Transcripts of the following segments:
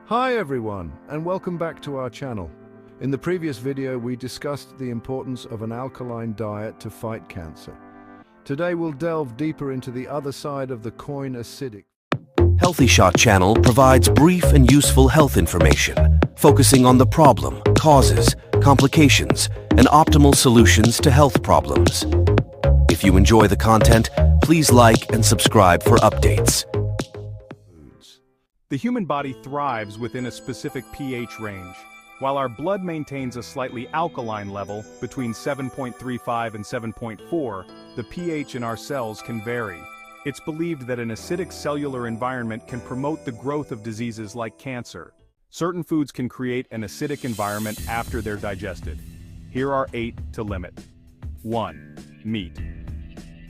Hi everyone, and welcome back to our channel. In the previous video, we discussed the importance of an alkaline diet to fight cancer. Today we'll delve deeper into the other side of the coin, acidic. HealthyShot channel provides brief and useful health information, focusing on the problem, causes, complications, and optimal solutions to health problems. If you enjoy the content, please like and subscribe for updates. The human body thrives within a specific pH range. While our blood maintains a slightly alkaline level, between 7.35 and 7.4, the pH in our cells can vary. It's believed that an acidic cellular environment can promote the growth of diseases like cancer. Certain foods can create an acidic environment after they're digested. Here are 8 to limit. 1. Meat.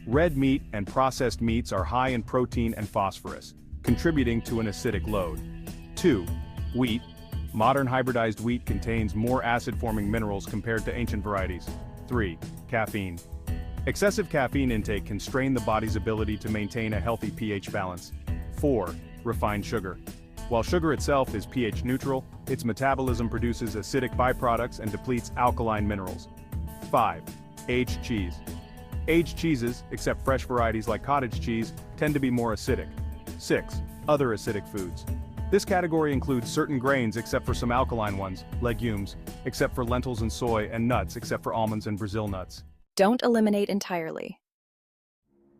Red meat and processed meats are high in protein and phosphorus, contributing to an acidic load. 2. Wheat. Modern hybridized wheat contains more acid-forming minerals compared to ancient varieties. 3. Caffeine. Excessive caffeine intake can strain the body's ability to maintain a healthy pH balance. 4. Refined sugar. While sugar itself is pH neutral, its metabolism produces acidic byproducts and depletes alkaline minerals. 5. Aged cheese. Aged cheeses, except fresh varieties like cottage cheese, tend to be more acidic. 6. Other acidic foods. This category includes certain grains except for some alkaline ones, legumes, except for lentils and soy, and nuts except for almonds and Brazil nuts. Don't eliminate entirely.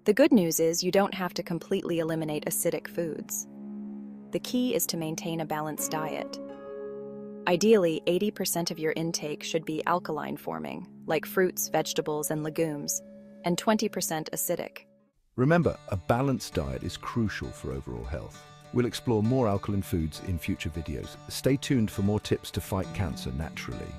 The good news is you don't have to completely eliminate acidic foods. The key is to maintain a balanced diet. Ideally, 80% of your intake should be alkaline forming, like fruits, vegetables, and legumes, and 20% acidic. Remember, a balanced diet is crucial for overall health. We'll explore more alkaline foods in future videos. Stay tuned for more tips to fight cancer naturally.